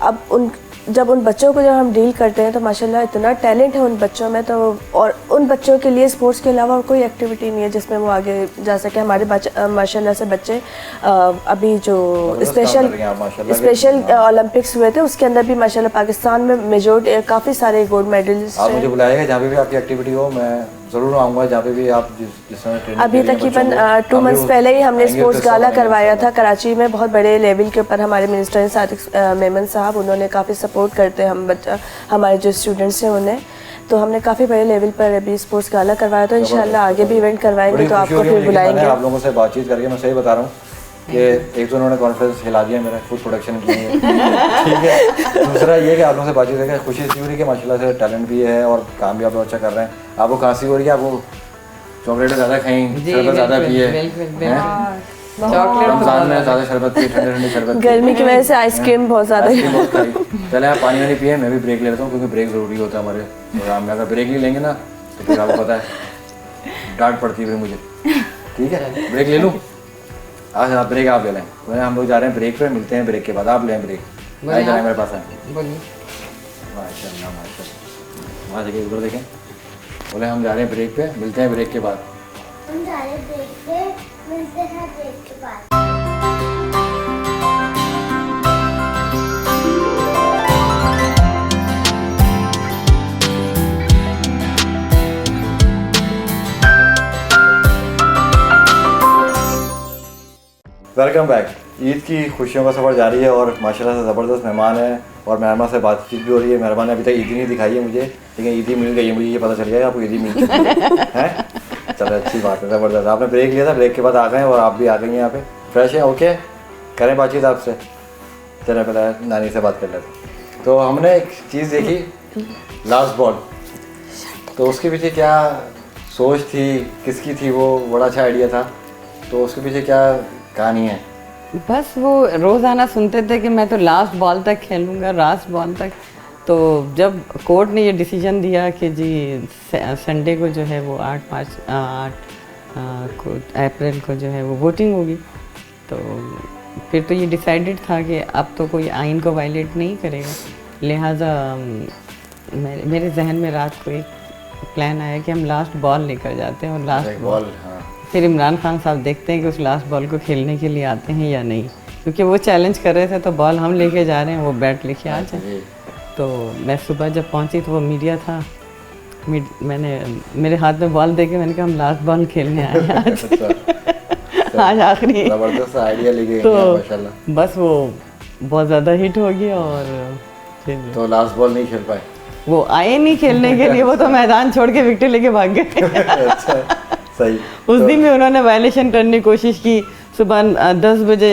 अब जब उन बच्चों को जब हम डील करते हैं तो माशाल्लाह इतना टैलेंट है उन बच्चों में, तो और उन बच्चों के लिए स्पोर्ट्स के अलावा और कोई एक्टिविटी नहीं है जिसमें वो आगे जा सके। हमारे माशाल्लाह से बच्चे अभी जो स्पेशल ओलंपिक्स हुए थे उसके अंदर भी माशाल्लाह पाकिस्तान में मेजॉरिटी काफ़ी सारे गोल्ड मेडलिस्ट। आप मुझे बुलाइएगा जहाँ पे भी आपकी एक्टिविटी हो, मैं ज़रूर आऊँगा जहाँ पे भी आप जिस समय ट्रेनिंग। अभी तकरीबन 2 मंथ्स पहले ही हमने स्पोर्ट्स गाला करवाया था कराची में, बहुत बड़े लेवल के ऊपर। हमारे मिनिस्टर सादिक मेमन साहब, उन्होंने काफ़ी सपोर्ट करते हैं हमारे जो स्टूडेंट्स हैं उन्हें, तो हमने काफ़ी बड़े लेवल पर अभी स्पोर्ट्स गाला करवाया, तो इंशाल्लाह आगे भी इवेंट करवाएंगे तो आपको फिर बुलाएंगे। आप लोगों से बातचीत करके मैं सही बता रहा हूँ कि एक तो उन्होंने कॉन्फ्रेंस हिला दिया मेरा फूड प्रोडक्शन के लिए, ठीक है। दूसरा ये कि आप लोगों से बातचीत करके खुशी इसी हो रही है कि माशाल्लाह से टैलेंट भी है और काम भी आप लोग अच्छा कर रहे हैं। आपको खांसी हो रही है, आपको चॉकलेट ज़्यादा खाएं, शरबत ज़्यादा पिए, रमज़ान में ज़्यादा शरबत पिए, ठंडे ठंडे शरबत, गर्मी की वजह से आइसक्रीम बहुत ज़्यादा चले आप पानी वानी पिए, मैं भी ब्रेक ले लेता हूँ क्योंकि ब्रेक ज़रूरी होता है हमारे प्रोग्राम में। अगर ब्रेक नहीं लेंगे ना तो फिर आपको पता है डांट पड़ती है फिर मुझे, ठीक है। ब्रेक ले लूँ आज, आप ब्रेक आप ले लें, हम लोग जा रहे हैं ब्रेक पे, मिलते हैं ब्रेक के बाद। आप लें ब्रेक, आए जाए मेरे पास आए। माशाल्लाह माशाल्लाह, वहाँ देखिए उधर देखें, बोले हम जा रहे हैं ब्रेक पे, मिलते हैं ब्रेक के बाद। हम जा रहे हैं ब्रेक पे, मिलते हैं ब्रेक के बाद। Welcome back. ईद की खुशियों का सफ़र जारी है और माशाल्लाह से ज़बरदस्त मेहमान है और मेहमान से बातचीत भी हो रही है। मेहमान ने अभी तक ईदी नहीं दिखाई है मुझे, लेकिन ईदी मिल गई है, मुझे ये पता चल गया आपको ईदी मिल गई है। चलो अच्छी बात है, ज़बरदस्त। आपने ब्रेक लिया था, ब्रेक के बाद आ गए और आप भी आ गई हैं यहाँ पे, फ्रेश हैं, ओके। करें बातचीत आपसे, चलो पहले नानी से बात कर लेते। तो हमने एक चीज़ देखी, लास्ट बॉल, तो उसके पीछे क्या सोच थी, किसकी थी वो, बड़ा अच्छा आइडिया था, तो उसके पीछे क्या कहानी है? बस वो रोज़ाना सुनते थे कि मैं तो लास्ट बॉल तक खेलूँगा, लास्ट बॉल तक। तो जब कोर्ट ने ये डिसीजन दिया कि जी संडे को जो है वो 8 अप्रैल को जो है वो वोटिंग होगी, तो फिर तो ये डिसाइडेड था कि अब तो कोई आइन को वायलेट नहीं करेगा। लिहाजा मेरे जहन में रात को एक प्लान आया कि हम लास्ट बॉल लेकर जाते हैं और लास्ट बॉल, फिर इमरान खान साहब देखते हैं कि उस लास्ट बॉल को खेलने के लिए आते हैं या नहीं, क्योंकि वो चैलेंज कर रहे थे तो बॉल हम लेके जा रहे हैं, वो बैट लेके आ जाए। तो मैं सुबह जब पहुंची तो वो मीडिया था, मैंने मेरे हाथ में बॉल देके मैंने कहा हम लास्ट बॉल खेलने आए हैं आज। आज आखिरी ज़बरदस्त आइडिया लेके तो माशाल्लाह। बस वो बहुत ज़्यादा हिट हो गया और फिर तो लास्ट बॉल नहीं खेल पाए, वो आए नहीं खेलने के लिए, वो तो मैदान छोड़ के विकेट लेके भाग गए। अच्छा सही। उस दिन भी उन्होंने वायलेशन करने की कोशिश की। सुबह 10 बजे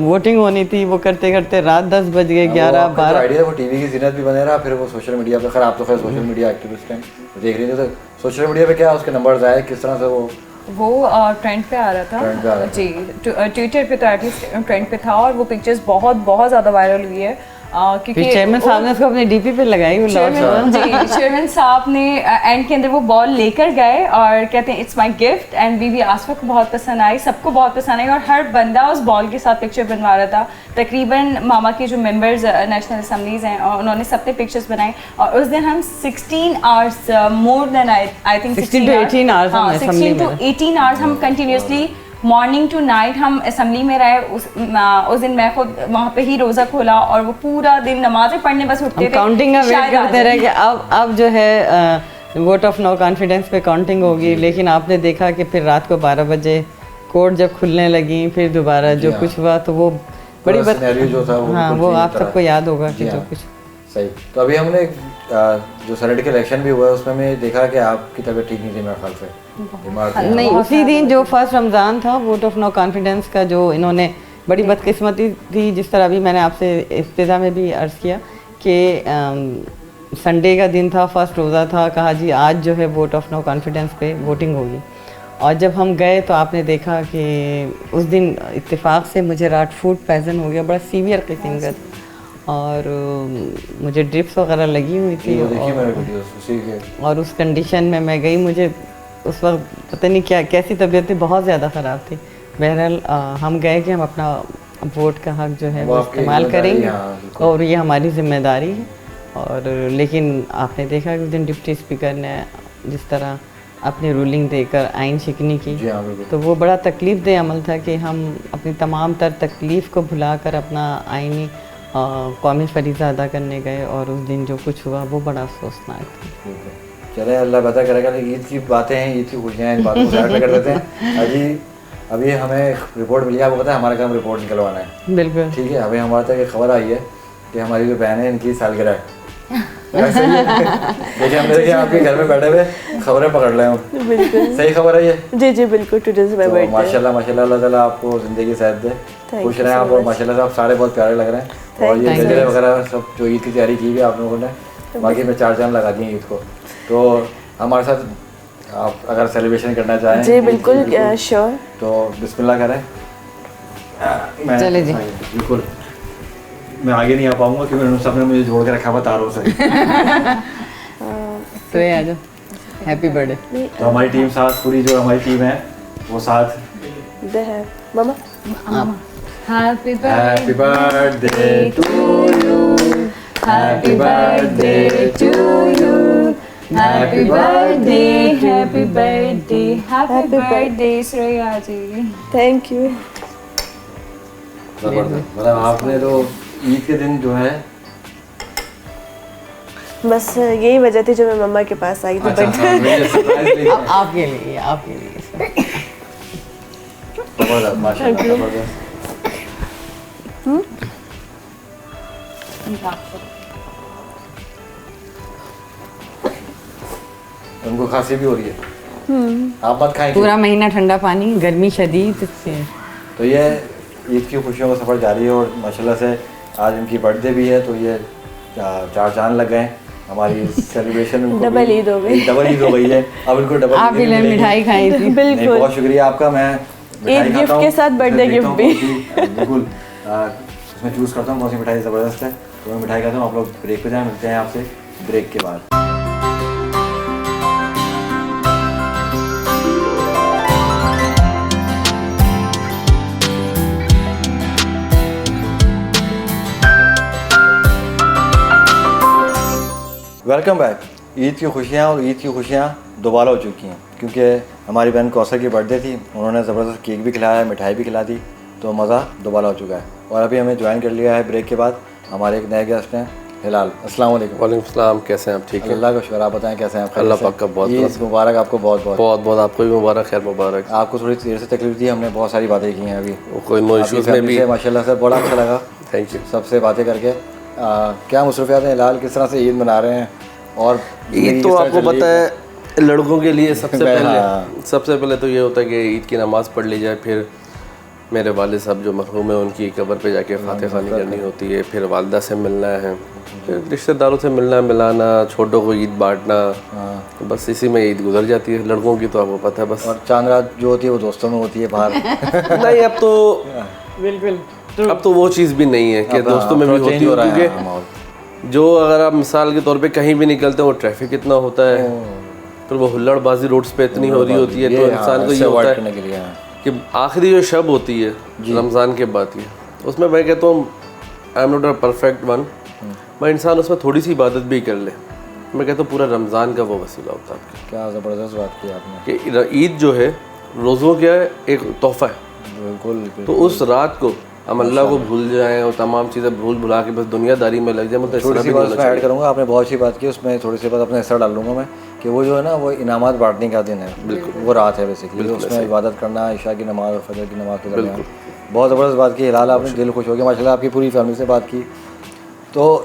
वोटिंग होनी थी, वो करते करते रात 10 बज गए, 11-12। आइडिया वो टीवी की जीनत भी बने रहा, फिर वो सोशल मीडिया पे, खैर आप तो खैर सोशल मीडिया एक्टिविस्ट हैं, देख रही थी, तो सोशल मीडिया पे क्या उसके नंबर्स आए, किस तरह से वो ट्रेंड पे आ रहा था, ट्रेंड पे आ रहा था। जी ट्विटर पे तो एटलीस्ट ट्रेंड पे था, और वो पिक्चर्स बहुत बहुत ज़्यादा वायरल हुई है क्योंकि चेयरमैन साहब ने उसको अपने डीपी पे लगाई। चेयरमैन साहब ने एंड के अंदर वो बॉल लेकर गए और कहते हैं इट्स माय गिफ्ट, एंड बीबी आसफा को बहुत पसंद आई, सबको बहुत पसंद आई, और हर बंदा उस बॉल के साथ पिक्चर बनवा रहा था। तकरीबन मामा के जो मेंबर्स नेशनल असम्बलीज हैं उन्होंने सबने पिक्चर्स बनाए, और उस दिन हम 16 hours more than I think 16 to 18 hours हम कंटिन्यूसली मॉर्निंग टू नाइट हम असेंबली में रहे। उस दिन मैं खुद वहाँ पे ही रोज़ा खोला और वो पूरा दिन नमाज़ें पढ़ने बस उठते थे, काउंटिंग का वेट शायद आ करते जाए। रहे कि अब जो है वोट ऑफ नो कॉन्फिडेंस पे काउंटिंग होगी, लेकिन आपने देखा कि फिर रात को 12 बजे कोर्ट जब खुलने लगी, फिर दोबारा जो कुछ हुआ तो वो बड़ी पूरा सिनेरियो जो था वो हाँ, बिल्कुल वो ठीक आप तरह। सबको याद होगा कि जी जो हाँ। कुछ सही। तो अभी हमने जो सेनेट के इलेक्शन भी हुआ है उसमें मैं देखा कि आपकी तबीयत ठीक नहीं थी मेरे ख्याल से, बीमार थे। नहीं, उसी दिन जो फर्स्ट रमज़ान था वोट ऑफ नो कॉन्फिडेंस का, जो इन्होंने बड़ी बदकिस्मती थी, जिस तरह अभी मैंने आपसे इब्तिदा में भी अर्ज़ किया कि संडे का दिन था, फर्स्ट रोज़ा था, कहा जी आज जो है वोट ऑफ नो कॉन्फिडेंस पे वोटिंग होगी। और जब हम गए तो आपने देखा कि उस दिन इत्तेफाक से मुझे रात फूड पॉइज़न हो गया, बड़ा सीवियर किस्म का, और मुझे ड्रिप्स वगैरह लगी हुई थी। वो देखिए मेरे वीडियोस उसी के। और उस कंडीशन में मैं गई, मुझे उस वक्त पता नहीं क्या कैसी तबीयत थी, बहुत ज़्यादा ख़राब थी। बहरहाल हम गए कि हम अपना वोट का हक जो है वो वो आपकी इस्तेमाल जिम्मेदारी करेंगे, है, हाँ, बिल्कुल। और ये हमारी ज़िम्मेदारी है। और लेकिन आपने देखा कि उस दिन डिप्टी स्पीकर ने जिस तरह अपनी रूलिंग देकर आइन शिकनी की, जी हाँ बिल्कुल। तो वो बड़ा तकलीफ़ दे अमल था कि हम अपनी तमाम तर तकलीफ़ को भुलाकर अपना आइनी कौमी फरीज़ा अदा करने गए, और उस दिन जो कुछ हुआ वो बड़ा अफसोसनाक था। ठीक है, चले अल्लाह बेहतर करेगा। लेकिन ईद की बातें हैं, ईद की खुशियाँ हैं, इन बातों को साइड कर देते हैं। अभी हमें रिपोर्ट मिली है, आपको पता है हमारा काम रिपोर्ट निकलवाना है, बिल्कुल। ठीक है। हमें हमारे तक एक खबर आई है कि हमारी जो बहन है इनकी सालगिरह है। ऐसे ही है। देखिए हमने देखिए आपके घर में बैठे हुए खबरें पकड़ रहे हैं। बिल्कुल सही खबर है ये। जी जी बिल्कुल, टुडेज माय तो बर्थडे। माशाल्लाह माशाल्लाह, अल्लाह ताला आपको ज़िंदगी सेहत दे, Thank खुश you रहें so आप। और much. माशाल्लाह से आप सारे बहुत प्यारे लग रहे हैं। और ये Thank you. गजरे वगैरह सब जो ईद की तैयारी की हुई है आप लोगों ने, बाकी में 4 चांद लगा दिए ईद को। तो हमारे साथ आप अगर सेलिब्रेशन करना चाहें जी बिल्कुल, श्योर। तो बिस्मिल्लाह करें। चले जी। बिल्कुल, मैं आगे नहीं आ पाऊंगा क्योंकि उन्होंने सबने मुझे जोड़ के रखा हुआ तारों से। तो ये आ जाओ, हैप्पी बर्थडे। तो हमारी टीम साथ, पूरी जो हमारी टीम है वो साथ। दे है ममा। Happy happy birthday to you, happy birthday to you, happy birthday, happy birthday, happy birthday Shreya ji. Thank you. मतलब आपने तो ईद के दिन जो है बस यही वजह थी जो मैं मम्मा के पास आई थी। अच्छा, बट हाँ, मुझे surprise भी था। आपके लिए जबरदस्त, माशाल्लाह जबरदस्त। उनको खांसी भी हो रही है, आप मत खाएं। पूरा महीना ठंडा पानी, गर्मी शदीद से। तो ये ईद की खुशियों का सफ़र जारी है और माशाल्लाह से आज इनकी बर्थडे भी है, तो ये 4 चांद लग गए हमारी सेलिब्रेशन। डबल ईद हो गई। डबल ईद हो गई है। अब इनको डबल आप भी मिठाई खाई थी। नहीं, बिल्कुल बहुत शुक्रिया आपका। मैं मिठाई ईद खाता गिफ्ट हूँ, के साथ बर्थडे फिर देखता गिफ्ट हूँ भी। कौन सी, बिल्कुल उसमें चूज़ करता हूँ कौन सी मिठाई ज़बरदस्त है। तो मैं मिठाई खाता हूँ, आप लोग ब्रेक पे जाएँ, मिलते हैं आपसे ब्रेक के बाद। Welcome back. ईद की खुशियाँ और ईद की खुशियाँ दोबारा हो चुकी हैं क्योंकि हमारी बहन कौसर की बर्थडे थी, उन्होंने ज़बरदस्त केक भी खिलाया, मिठाई भी खिला दी, तो मज़ा दोबारा हो चुका है। और अभी हमें ज्वाइन कर लिया है ब्रेक के बाद हमारे एक नए गेस्ट हैं, हिलाल। अस्सलाम वालेकुम। वालेकुम सलाम, कैसे हैं आप? ठीक है, अल्लाह का शुक्र, आप बताएं कैसे हैं आप? अल्लाह खैरियत से? पाक का बहुत ईद मुबारक आपको, बहुत बहुत। बहुत बहुत आपको भी मुबारक, खैर मुबारक। आपको थोड़ी देर से तकलीफ दी, हमने बहुत सारी बातें की हैं अभी। कोई नो आपकी इश्यूज़ में फैमिली भी। से माशाल्लाह से बड़ा अच्छा लगा थैंक यू। सबसे बातें करके। क्या मसरूफियात हैं हिलाल, किस तरह से ईद मना रहे हैं? और ईद तो आपको पता है लड़कों के लिए सबसे हाँ। पहले तो ये होता है कि ईद की नमाज़ पढ़ ली जाए, फिर मेरे वालिद साहब जो मरहूम है उनकी कब्र पे जाके फातिहा ख़वानी करनी होती है, फिर वालदा से मिलना है, फिर रिश्तेदारों से मिलना मिलाना, छोटों को ईद बांटना, तो बस इसी में ईद गुजर जाती है लड़कों की, तो आपको पता है बस। और चांद रात जो होती है वो दोस्तों में होती है बाहर। नहीं अब तो बिल्कुल। अब तो वो चीज़ भी नहीं है कि दोस्तों में भी होती है, क्योंकि जो अगर आप मिसाल के तौर पे कहीं भी निकलते हैं वो ट्रैफिक इतना होता है, फिर वो हुल्लड़बाजी रोड्स पे इतनी हो रही होती है, तो इंसान को ये होता है कि आखिरी जो शब होती है रमज़ान के बाद की, उसमें मैं कहता हूँ I am not a perfect one, मैं इंसान उसमें थोड़ी सी इबादत भी कर ले, मैं कहता हूँ पूरा रमज़ान का वो वसीला होता है आपके। क्या ज़बरदस्त बात की आपने कि ईद जो है रोज़ों क्या है, एक तोहफ़ा है। बिल्कुल। तो उस रात को हम अल्लाह को भूल जाएं और तमाम चीज़ें भुला के बस दुनियादारी में लग जाए, मतलब थोड़ी सी बात मैं ऐड करूँगा, आपने बहुत सी बात की, उसमें थोड़ी सी बात अपना हिस्सा डाल लूँगा मैं, कि वो जो है ना वो इनामात बांटने का दिन है, बिल्कुल वो रात है बेसिकली, उसमें इबादत करना, इशा की नमाज़ और फजर की नमाज़ के दरमियान। बहुत ज़बरदस्त बात की हिलाल, आपने दिल खुश हो गया माशाल्लाह, आपकी पूरी फैमिली से बात की। तो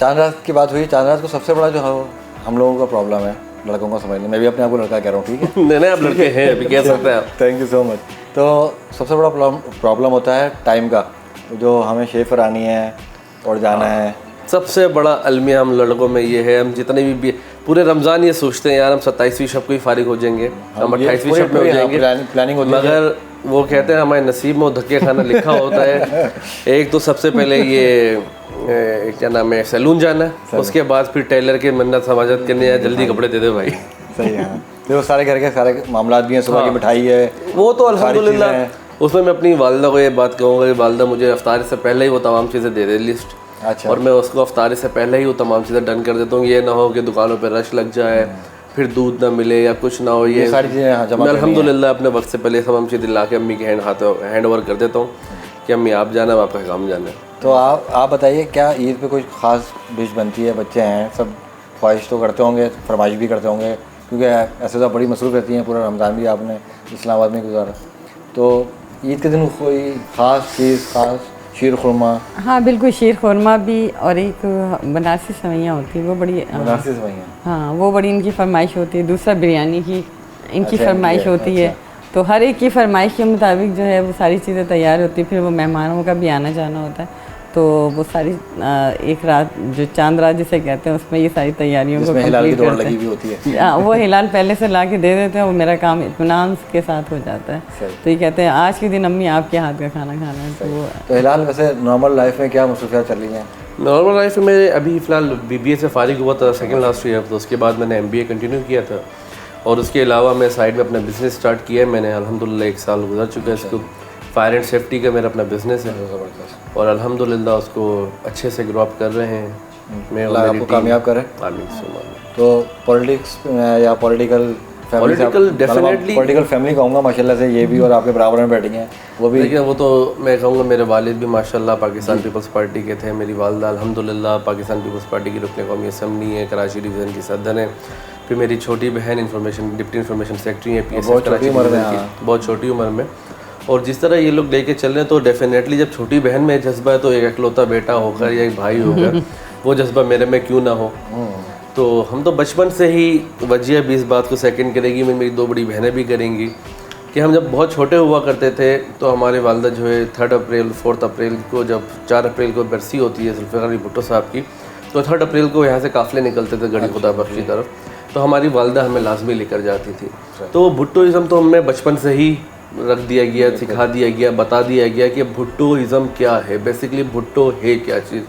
चांद रात की बात हुई, चांद रात को सबसे बड़ा जो हम लोगों का प्रॉब्लम है लड़कों को समझने, मैं भी अपने आप को लड़का कह रहा हूँ, ठीक है नहीं आप लड़के हैं, अभी कह सकते हैं आप। Thank you so much. तो सबसे बड़ा प्रॉब्लम होता है टाइम का, जो हमें शेफ करानी है और जाना है। सबसे बड़ा अलमिया हम लड़कों में ये है, हम जितने भी पूरे रमज़ान ये सोचते हैं यार हम 27वीं शब को ही फारिग हो जाएंगे, हम 28वीं शब में हो जाएंगे, प्लानिंग होती है, मगर वो कहते हैं हमारे नसीब में धक्के खाना लिखा होता है। एक तो सबसे पहले ये क्या नाम है, सैलून जाना है, उसके बाद फिर टेलर के मन्नत समाजत करने या जल्दी कपड़े दे दे भाई। सही है। तो सारे घर के सारे मामलात भी हैं, सुबह की मिठाई है, वो तो अल्हम्दुलिल्लाह। उसमें मैं अपनी वालदा को ये बात कहूँगा कि वालदा मुझे अफ्तार से पहले ही वो तमाम चीज़ें दे दे लिस्ट। अच्छा। और मैं उसको अफ्तार से पहले ही वो तमाम चीज़ें डन कर देता हूँ, ये ना हो कि दुकानों पर रश लग जाए, फिर दूध ना मिले या कुछ ना हो, ये सारी चीज़ें मैं अल्हम्दुलिल्लाह अपने वक्त से पहले सब हम चीज़ें ला के अम्मी के हैंड ओवर कर देता हूँ कि अम्मी आप जाना, आपका काम जाना है। तो आप बताइए, क्या ईद पे कोई ख़ास डिश बनती है? बच्चे हैं सब, ख्वाहिश तो करते होंगे, फरमाइश भी करते होंगे, क्योंकि ऐसे तो बड़ी मसरूफ़ रहती हैं, पूरा रमज़ान भी आपने इस्लामाबाद में गुजारा, तो ईद के दिन कोई ख़ास चीज़, ख़ास शीर खुरमा? हाँ बिल्कुल, शीर खुरमा भी, और एक बनारसी सेवइयाँ होती है वो बड़ी, बनारसी सेवइयाँ, हाँ वो बड़ी इनकी फरमाइश होती है। दूसरा बिरयानी की इनकी अच्छा, फरमाइश होती है। तो हर एक की फरमाइश के मुताबिक जो है वो सारी चीज़ें तैयार होती है। फिर वो मेहमानों का भी आना जाना होता है, तो वो सारी एक रात जो चांद रात जिसे कहते हैं उसमें ये सारी तैयारियों को कंप्लीट करते हैं। भी होती है। वो हिलाल पहले से ला के दे देते हैं, वो मेरा काम इत्मीनान के साथ हो जाता है। तो ये कहते हैं आज के दिन अम्मी आपके हाथ का खाना खाना है। तो वो तो हिलाल वैसे नॉर्मल लाइफ में क्या मसरूफियात चल रही हैं? नॉर्मल लाइफ में अभी फ़िलहाल BBA से फारिग हुआ था सेकंड लास्ट ईयर, तो उसके बाद मैंने MBA कंटिन्यू किया था, और उसके अलावा मैं साइड में अपना बिज़नेस स्टार्ट किया है। मैंने अल्हम्दुलिल्लाह 1 साल गुजर चुका है इसको। फायर एंड सेफ्टी का मेरा अपना बिज़नेस है, और अल्हम्दुलिल्लाह उसको अच्छे से ग्रो अप कर रहे हैं। मैं आपको कामयाब करें। आमीन। तो पॉलिटिक्स या पॉलिटिकल डेफिनेटली पॉलिटिकल फैमिली कहूँगा माशाल्लाह से, ये भी और आपके बराबर में बैठी हैं वो भी। देखिए वो तो मैं कहूँगा मेरे वालिद भी माशाल्लाह पाकिस्तान पीपल्स पार्टी के थे, मेरी वालदा अल्हम्दुलिल्लाह पाकिस्तान पीपल्स पार्टी की रुकन कौमी असम्बली है, कराची डिवीज़न की सदर है। फिर मेरी छोटी बहन डिप्टी इंफॉर्मेशन सेक्रेटरी है PSF कराची डिवीज़न की, बहुत छोटी उम्र में। और जिस तरह ये लोग लेके चल रहे हैं, तो डेफिनेटली जब छोटी बहन में जज्बा है तो एक इकलौता बेटा होकर या एक भाई होकर वो जज्बा मेरे में क्यों ना हो। तो हम तो बचपन से ही वजिया भी इस बात को सेकंड करेगी, मेरी 2 बड़ी बहनें भी करेंगी, कि हम जब बहुत छोटे हुआ करते थे तो हमारे वालदा जो है 3 अप्रैल 4 अप्रैल को, जब 4 अप्रैल को बरसी होती है जुल्फ़िकार अली भुट्टो साहब की, तो 3 अप्रैल को यहाँ से काफ़िले निकलते थे गढ़ी खुदा बख्श की तरफ, तो हमारी वालदा हमें लाजमी लेकर जाती थी। तो भुट्टोइज़म तो हमें बचपन से ही रख दिया गया, सिखा दिया गया, बता दिया गया कि भुट्टोइज़म क्या है, बेसिकली भुट्टो है क्या चीज़,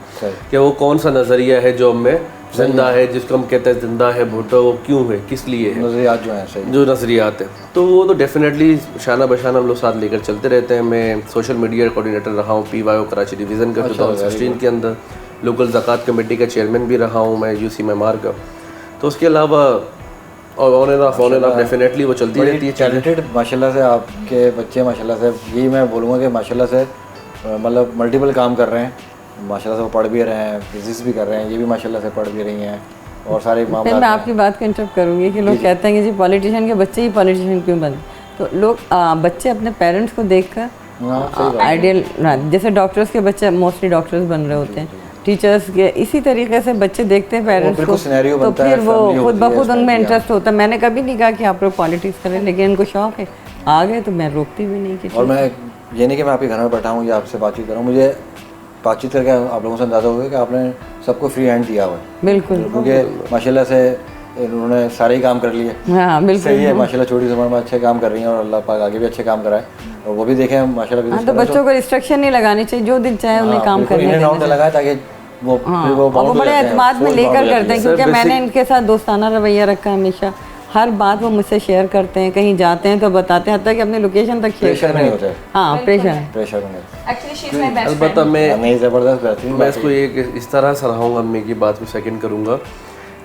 कि वो कौन सा नज़रिया है जो हमें जिंदा है, जिसको हम कहते हैं जिंदा है भुट्टो, वो क्यों है, किस लिए है, नज़रियात जो हैं सही, जो नज़रियात है। तो वो तो डेफिनेटली शाना बशाना हम लोग साथ लेकर चलते रहते हैं। मैं सोशल मीडिया कोऑर्डिनेटर रहा हूँ PYO कराची डिवीज़न का 2016 के अंदर, लोकल ज़कात कमेटी का चेयरमैन भी रहा हूँ मैं UC मेमार का। तो उसके अलावा और ऑन एंड ऑफ डेफिनेटली वो चलती रहती है। टैलेंटेड माशाल्लाह से आपके बच्चे, माशाल्लाह से यही मैं बोलूँगा कि माशाल्लाह से मतलब मल्टीपल काम कर रहे हैं, माशाल्लाह से वो पढ़ भी रहे हैं, बिजनेस भी कर रहे हैं, ये भी माशाल्लाह से पढ़ भी रही हैं, और सारे मामला। मैं आपकी बात को इंटरप्ट करूँगी कि लोग कहते हैं कि जी पॉलिटिशियन के बच्चे ही पॉलिटिशियन क्यों बनते, तो लोग बच्चे अपने पेरेंट्स को देखकर आइडियल, जैसे डॉक्टर्स के बच्चे मोस्टली डॉक्टर्स बन रहे होते हैं, टीचर्स के, इसी तरीके से बच्चे देखते हैं पेरेंट्स को, तो फिर वो खुद ब खुद उनमें इंटरेस्ट होता है। मैंने कभी नहीं कहा कि आप लोग पॉलिटिक्स करें, लेकिन इनको शौक है, आ गए तो मैं रोकती भी नहीं। और मैं ये नहीं कि मैं आपके घर में बैठा हूँ या आपसे बातचीत कर रहा हूँ, मुझे बातचीत करके आप लोगों से अंदाज़ा हो गया कि आपने सबको फ्री हैंड दिया हुआ है। बिल्कुल, क्योंकि माशाल्लाह से उन्होंने सारे ही काम कर लिए। हाँ बिल्कुल सही है, माशाल्लाह छोटी उम्र में अच्छे काम कर रही हैं, और अल्लाह पाक आगे भी अच्छे काम कराए, और वो भी देखें माशाल्लाह। हाँ, तो बच्चों को रिस्ट्रिक्शन नहीं लगानी चाहिए, जो दिल चाहे उन्हें काम करने देना लगाए, ताकि वो वो बड़े एतमाद में लेकर करते हैं। क्योंकि मैंने इनके साथ दोस्ताना रवैया रखा हमेशा, हर बात वो मुझसे शेयर करते हैं, कहीं जाते हैं तो बताते हैं, हत्ता कि अपनी लोकेशन तक शेयर प्रेशर नहीं होता है। हाँ प्रेशर नहीं। Actually she is my best अलबत्ता नहीं, ज़बरदस्त बेहतरीन। मैं इसको एक इस तरह सराहूँगा, अम्मी की बात को सेकंड करूँगा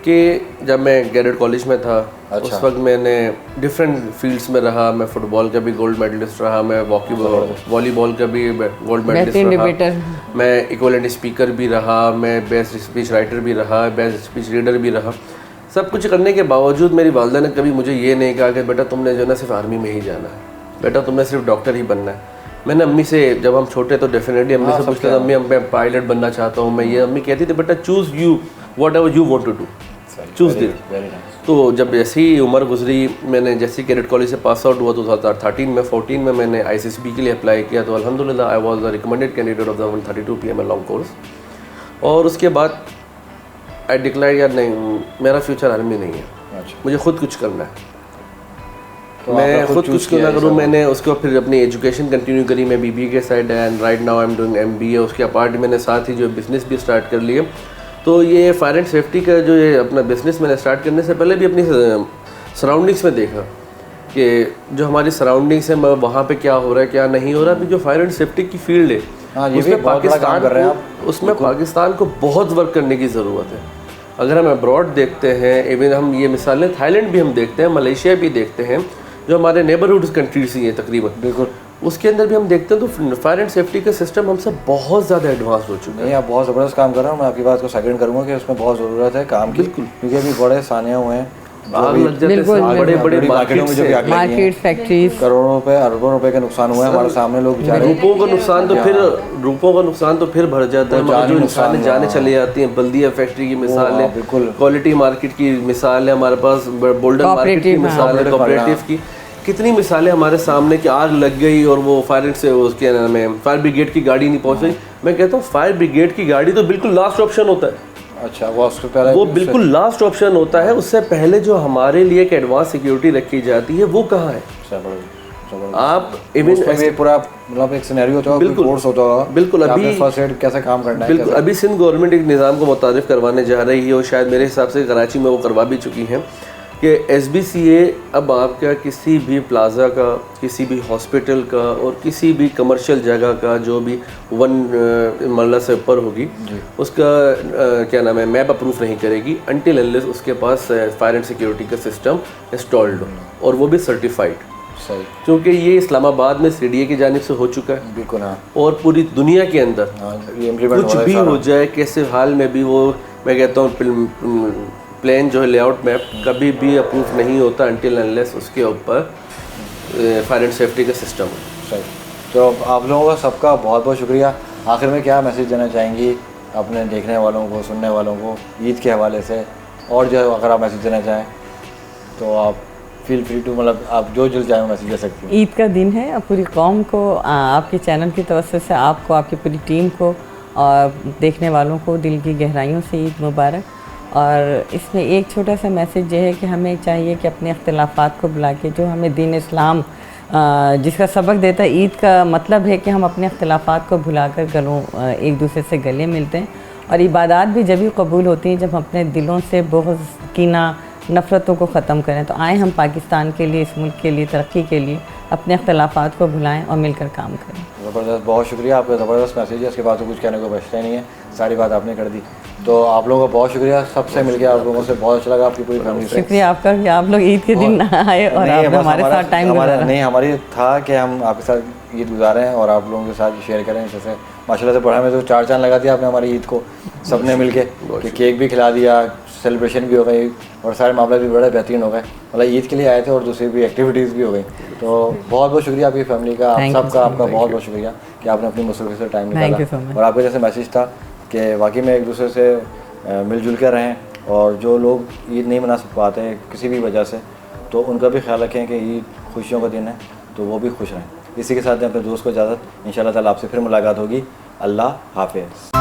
कि जब मैं गैरेट कॉलेज में था अच्छा। उस वक्त मैंने डिफरेंट फील्ड्स में रहा। मैं फुटबॉल का भी गोल्ड मेडलिस्ट रहा, मैं वॉलीबॉल का भी गोल्ड मेडलिस्ट रहा, मैं इक्वलेंट स्पीकर भी रहा, मैं बेस्ट स्पीच राइटर भी रहा, बेस्ट स्पीच रीडर भी रहा। सब कुछ करने के बावजूद मेरी वालदा ने कभी मुझे ये नहीं कहा कि बेटा तुमने जो है ना सिर्फ आर्मी में ही जाना है, बेटा तुमने सिर्फ डॉक्टर ही बनना है। मैंने अम्मी से, जब हम छोटे तो डेफिनेटली अम्मी से पूछता था, अम्मी मैं पायलट बनना चाहता हूँ, मैं ये। अम्मी कहती थी बेटा choose you whatever you want to do, choose this. तो जब जैसी उम्र गुजरी, मैंने जैसे कैडेट कॉलेज से पास आउट हुआ 2013 में 14 में मैंने ICSB के लिए अप्लाई किया, तो अल्हम्दुलिल्लाह I was the recommended candidate of the 132 PML long course. और उसके बाद आई डिक्लेयर यार नहीं, मेरा फ्यूचर आर्मी नहीं है, मुझे खुद कुछ करना है। तो मैं खुद कुछ क्यों ना करूँ। मैंने उसके बाद फिर अपनी एजुकेशन कंटिन्यू करी, मैं BBA के साइड है and right now I am doing MBA। उसके अपार्ट मैंने साथ ही जो बिज़नेस भी स्टार्ट कर लिए। तो ये फायर एंड सेफ्टी का जो ये अपना बिज़नेस मैंने स्टार्ट करने से पहले भी अपनी सराउंडिंग्स में देखा कि जो हमारी सराउंडिंग्स है वहाँ पे क्या हो रहा है क्या नहीं हो रहा। अभी जो फायर एंड सेफ्टी की फील्ड है उसमें पाकिस्तान को बहुत वर्क करने की ज़रूरत है। अगर हम अब्रॉड देखते हैं, इवन हम ये मिसालें थाईलैंड भी हम देखते हैं, मलेशिया भी देखते हैं, जो हमारे नेबरहुड कंट्रीज ही हैं तकरीबन, बिल्कुल उसके अंदर भी हम देखते हैं तो फायर एंड सेफ्टी का सिस्टम हमसे बहुत ज़्यादा एडवांस हो चुका है। आप बहुत ज़बरदस्त काम कर रहे हो। मैं आपकी बात को सेकंड करूँगा कि उसमें बहुत ज़रूरत है काम की, क्योंकि अभी बड़े सानिया हुए हैं, आग लग जाते हैं बड़े बड़े मार्केट फैक्ट्रीज, करोड़ों रुपए अरबों रुपए का नुकसान हुआ है हमारे सामने। लोग रूपों का नुकसान तो फिर बढ़ जाता है, जो इंसान जाने चले जाती हैं। बल्दिया फैक्ट्री की मिसाल है, क्वालिटी मार्केट की मिसाल है, हमारे पास बोल्डन मार्केट की मिसाल है, कोऑपरेटिव की कितनी मिसालें हमारे सामने कि आग लग गई और वो फायर से उसके नाम में फायर ब्रिगेड की गाड़ी नहीं पहुंच रही। मैं कहता हूँ फायर ब्रिगेड की गाड़ी तो बिल्कुल लास्ट ऑप्शन होता है। अच्छा, वो बिल्कुल लास्ट ऑप्शन होता है। उससे पहले जो हमारे लिए एक एडवांस सिक्योरिटी रखी जाती है वो कहाँ है? आप इवन पूरा मतलब एक सिनेरियो होता है, बिल्कुल कोर्स होता होगा, बिल्कुल अभी फर्स्ट एड कैसे काम करना है। बिल्कुल अभी सिंध गवर्नमेंट एक निज़ाम को मुतारिफ करवाने जा रही है और शायद मेरे हिसाब से कराची में वो करवा भी चुकी हैं कि SBCA अब आपका किसी भी प्लाजा का, किसी भी हॉस्पिटल का और किसी भी कमर्शियल जगह का जो भी 1 मरला से ऊपर होगी उसका क्या नाम है मैप अप्रूव नहीं करेगी अनटिल अनलेस उसके पास फायर एंड सिक्योरिटी का सिस्टम इंस्टॉल्ड हो और वो भी सर्टिफाइड। सही, क्योंकि ये इस्लामाबाद में CDA की जानिब से हो चुका है। बिल्कुल हाँ। और पूरी दुनिया के अंदर कुछ भी हो जाए, कैसे हाल में भी वो, मैं कहता हूँ प्लेन जो है लेआउट मैप कभी भी अप्रूव नहीं होता अनटिल अनलेस उसके ऊपर फायर एंड सेफ्टी का सिस्टम है। सही, तो आप लोगों का सबका बहुत बहुत शुक्रिया। आखिर में क्या मैसेज देना चाहेंगी अपने देखने वालों को, सुनने वालों को ईद के हवाले से? और जो अगर आप मैसेज देना चाहें तो आप फील फ्री टू, मतलब आप जो चाहें मैसेज दे सकती हैं। ईद का दिन है और पूरी कौम को, आपके चैनल की तवज्जो से आपको, आपकी पूरी टीम को और देखने वालों को दिल की गहराइयों से ईद मुबारक। और इसमें एक छोटा सा मैसेज ये है कि हमें चाहिए कि अपने इख्तिलाफ़ात को बुला के, जो हमें दीन इस्लाम जिसका सबक देता है, ईद का मतलब है कि हम अपने इख्तिलाफ़ात को भुलाकर गलों एक दूसरे से गले मिलते हैं। और इबादत भी जब ही कबूल होती हैं जब अपने दिलों से बहुत कीना, नफ़रतों को ख़त्म करें। तो आए हम पाकिस्तान के लिए, इस मुल्क के लिए, तरक्की के लिए अपने इख्तिलाफ़ात को भुलाएं और मिलकर काम करें। ज़बरदस्त, बहुत शुक्रिया, आपका ज़बरदस्त मैसेज है। इसके बाद तो कुछ कहने को बचता ही नहीं है, सारी बात आपने कर दी। तो आप लोगों का बहुत शुक्रिया, सबसे मिलके आप लोगों से बहुत अच्छा लगा, आपकी पूरी फैमिली से। शुक्रिया आपका कि आप लोग ईद के दिन आए और आपने हमारे साथ टाइम गुजारा। नहीं, हमारी था कि हम आपके साथ ईद गुजारें और आप लोगों के साथ शेयर करें। जैसे माशाल्लाह से पढ़ा में तो 4 चांद लगा दिया आपने हमारी ईद को, सबने मिलके कि केक भी खिला दिया, सेलिब्रेशन भी हो गई और सारे मामले भी बड़े बेहतरीन हो गए। मतलब ईद के लिए आए थे और दूसरी भी एक्टिविटीज़ भी हो गई। तो बहुत बहुत शुक्रिया आपकी फैमिली का, आप सबका, आपका बहुत बहुत शुक्रिया कि आपने अपनी मुश्किल से टाइम निकाला। और आपके जैसे मैसेज था कि वाकई में एक दूसरे से मिलजुल कर रहें और जो लोग ईद नहीं मना पाते किसी भी वजह से, तो उनका भी ख्याल रखें कि ईद खुशियों का दिन है, तो वो भी खुश रहें। इसी के साथ अपने दोस्त को इजाज़त, इंशाल्लाह ताला आपसे फिर मुलाकात होगी। अल्लाह हाफ़िज़।